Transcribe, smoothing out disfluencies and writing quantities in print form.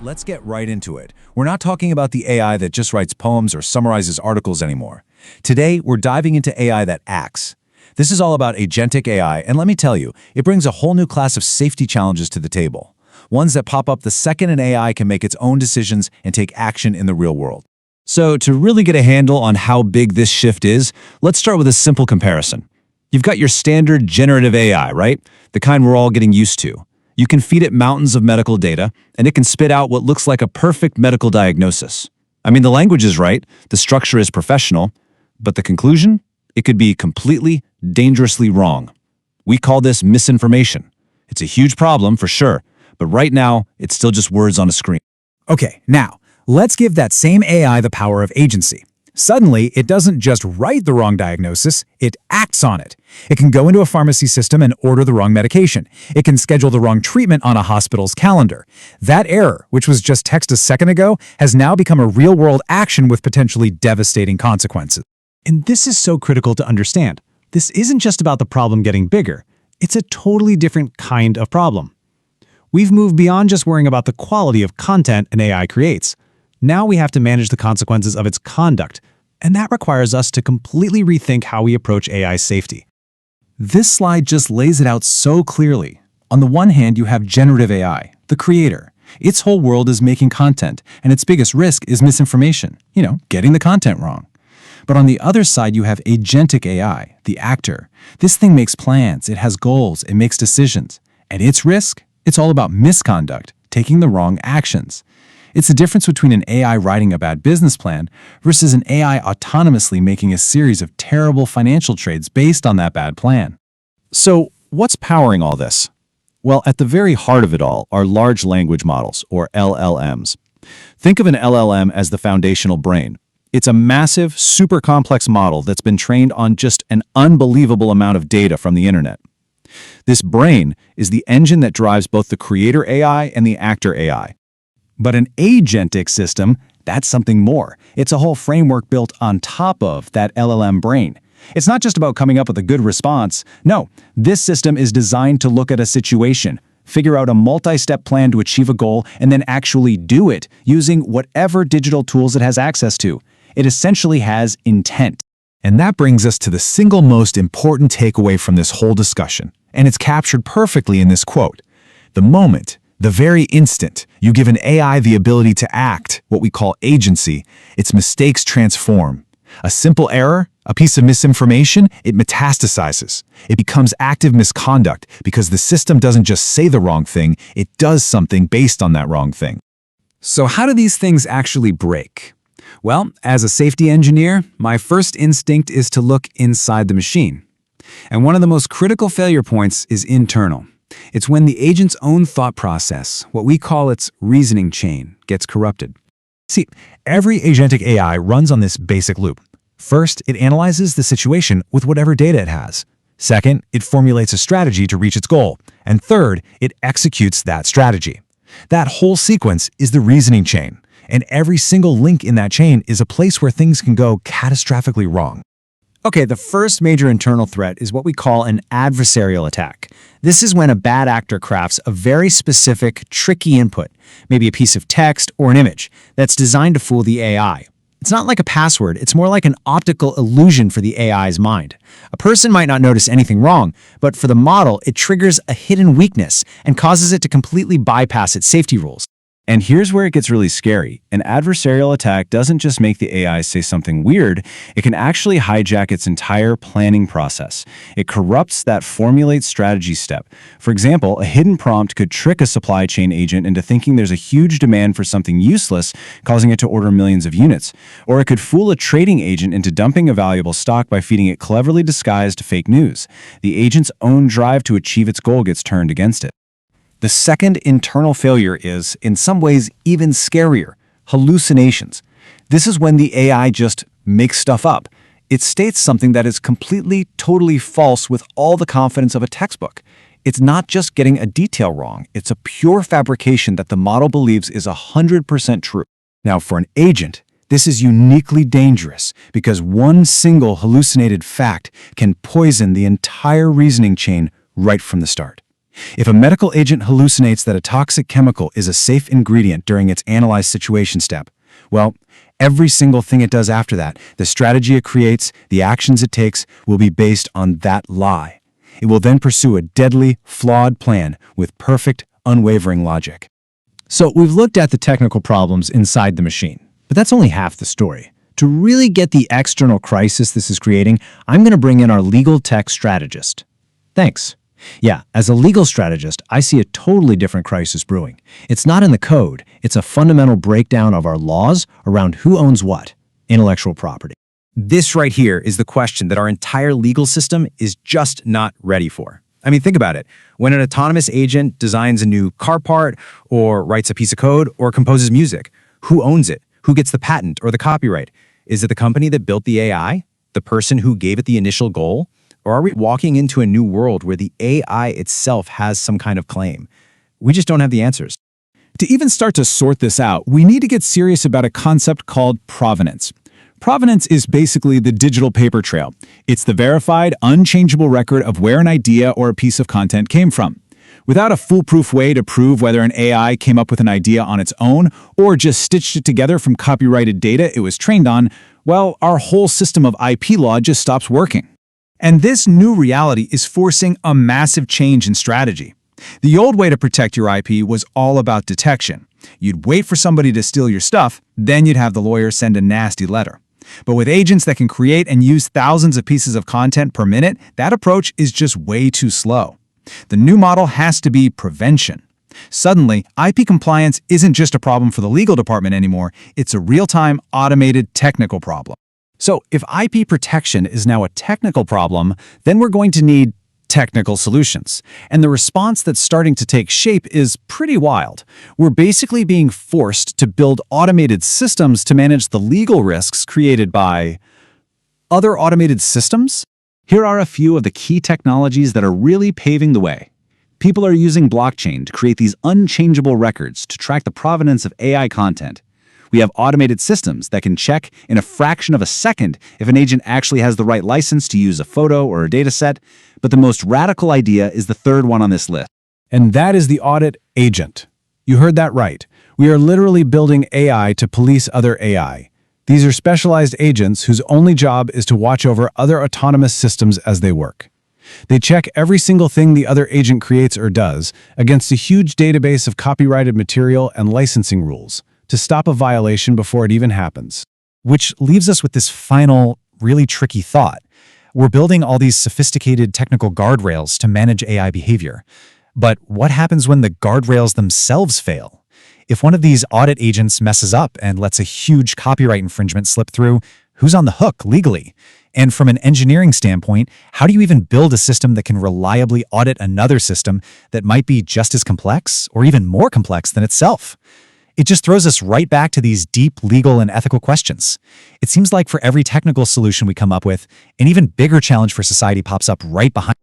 Let's get right into it. We're not talking about the AI that just writes poems or summarizes articles anymore. Today, we're diving into AI that acts. This is all about Agentic AI, and let me tell you, it brings a whole new class of safety challenges to the table. Ones that pop up the second an AI can make its own decisions and take action in the real world. So, to really get a handle on how big this shift is, let's start with a simple comparison. You've got your standard generative AI, right? The kind we're all getting used to. You can feed it mountains of medical data, and it can spit out what looks like a perfect medical diagnosis. I mean, the language is right, the structure is professional, but the conclusion? It could be completely, dangerously wrong. We call this misinformation. It's a huge problem, for sure, but right now, it's still just words on a screen. Okay, now, let's give that same AI the power of agency. Suddenly, it doesn't just write the wrong diagnosis, it acts on it. It can go into a pharmacy system and order the wrong medication. It can schedule the wrong treatment on a hospital's calendar. That error, which was just text a second ago, has now become a real-world action with potentially devastating consequences. And this is so critical to understand. This isn't just about the problem getting bigger. It's a totally different kind of problem. We've moved beyond just worrying about the quality of content an AI creates. Now we have to manage the consequences of its conduct, and that requires us to completely rethink how we approach AI safety. This slide just lays it out so clearly. On the one hand, you have generative AI, the creator. Its whole world is making content, and its biggest risk is misinformation, getting the content wrong. But on the other side, you have Agentic AI, the actor. This thing makes plans, it has goals, it makes decisions. And its risk? It's all about misconduct, taking the wrong actions. It's the difference between an AI writing a bad business plan versus an AI autonomously making a series of terrible financial trades based on that bad plan. So, what's powering all this? Well, at the very heart of it all are large language models, or LLMs. Think of an LLM as the foundational brain. It's a massive, super complex model that's been trained on just an unbelievable amount of data from the internet. This brain is the engine that drives both the creator AI and the actor AI. But an agentic system, that's something more. It's a whole framework built on top of that LLM brain. It's not just about coming up with a good response. No, this system is designed to look at a situation, figure out a multi-step plan to achieve a goal, and then actually do it using whatever digital tools it has access to. It essentially has intent. And that brings us to the single most important takeaway from this whole discussion. And it's captured perfectly in this quote. The very instant you give an AI the ability to act, what we call agency, its mistakes transform. A simple error, a piece of misinformation, it metastasizes. It becomes active misconduct because the system doesn't just say the wrong thing, it does something based on that wrong thing. So how do these things actually break? Well, as a safety engineer, my first instinct is to look inside the machine. And one of the most critical failure points is internal. It's when the agent's own thought process, what we call its reasoning chain, gets corrupted. See, every agentic AI runs on this basic loop. First, it analyzes the situation with whatever data it has. Second, it formulates a strategy to reach its goal. And third, it executes that strategy. That whole sequence is the reasoning chain. And every single link in that chain is a place where things can go catastrophically wrong. Okay, the first major internal threat is what we call an adversarial attack. This is when a bad actor crafts a very specific, tricky input, maybe a piece of text or an image, that's designed to fool the AI. It's not like a password, it's more like an optical illusion for the AI's mind. A person might not notice anything wrong, but for the model, it triggers a hidden weakness and causes it to completely bypass its safety rules. And here's where it gets really scary. An adversarial attack doesn't just make the AI say something weird, it can actually hijack its entire planning process. It corrupts that formulate strategy step. For example, a hidden prompt could trick a supply chain agent into thinking there's a huge demand for something useless, causing it to order millions of units. Or it could fool a trading agent into dumping a valuable stock by feeding it cleverly disguised fake news. The agent's own drive to achieve its goal gets turned against it. The second internal failure is, in some ways, even scarier: hallucinations. This is when the AI just makes stuff up. It states something that is completely, totally false with all the confidence of a textbook. It's not just getting a detail wrong, it's a pure fabrication that the model believes is 100% true. Now, for an agent, this is uniquely dangerous because one single hallucinated fact can poison the entire reasoning chain right from the start. If a medical agent hallucinates that a toxic chemical is a safe ingredient during its analyze situation step, well, every single thing it does after that, the strategy it creates, the actions it takes, will be based on that lie. It will then pursue a deadly, flawed plan with perfect, unwavering logic. So we've looked at the technical problems inside the machine, but that's only half the story. To really get the external crisis this is creating, I'm going to bring in our legal tech strategist. Thanks. Yeah, as a legal strategist, I see a totally different crisis brewing. It's not in the code, it's a fundamental breakdown of our laws around who owns what, intellectual property. This right here is the question that our entire legal system is just not ready for. I mean, think about it. When an autonomous agent designs a new car part, or writes a piece of code, or composes music, who owns it? Who gets the patent or the copyright? Is it the company that built the AI? The person who gave it the initial goal? Or are we walking into a new world where the AI itself has some kind of claim? We just don't have the answers. To even start to sort this out, we need to get serious about a concept called provenance. Provenance is basically the digital paper trail. It's the verified, unchangeable record of where an idea or a piece of content came from. Without a foolproof way to prove whether an AI came up with an idea on its own or just stitched it together from copyrighted data it was trained on, well, our whole system of IP law just stops working. And this new reality is forcing a massive change in strategy. The old way to protect your IP was all about detection. You'd wait for somebody to steal your stuff, then you'd have the lawyer send a nasty letter. But with agents that can create and use thousands of pieces of content per minute, that approach is just way too slow. The new model has to be prevention. Suddenly, IP compliance isn't just a problem for the legal department anymore, it's a real-time, automated, technical problem. So if IP protection is now a technical problem, then we're going to need technical solutions. And the response that's starting to take shape is pretty wild. We're basically being forced to build automated systems to manage the legal risks created by other automated systems. Here are a few of the key technologies that are really paving the way. People are using blockchain to create these unchangeable records to track the provenance of AI content. We have automated systems that can check in a fraction of a second if an agent actually has the right license to use a photo or a data set. But the most radical idea is the third one on this list. And that is the audit agent. You heard that right. We are literally building AI to police other AI. These are specialized agents whose only job is to watch over other autonomous systems as they work. They check every single thing the other agent creates or does against a huge database of copyrighted material and licensing rules to stop a violation before it even happens. Which leaves us with this final, really tricky thought. We're building all these sophisticated technical guardrails to manage AI behavior. But what happens when the guardrails themselves fail? If one of these audit agents messes up and lets a huge copyright infringement slip through, who's on the hook legally? And from an engineering standpoint, how do you even build a system that can reliably audit another system that might be just as complex or even more complex than itself? It just throws us right back to these deep legal and ethical questions. It seems like for every technical solution we come up with, an even bigger challenge for society pops up right behind.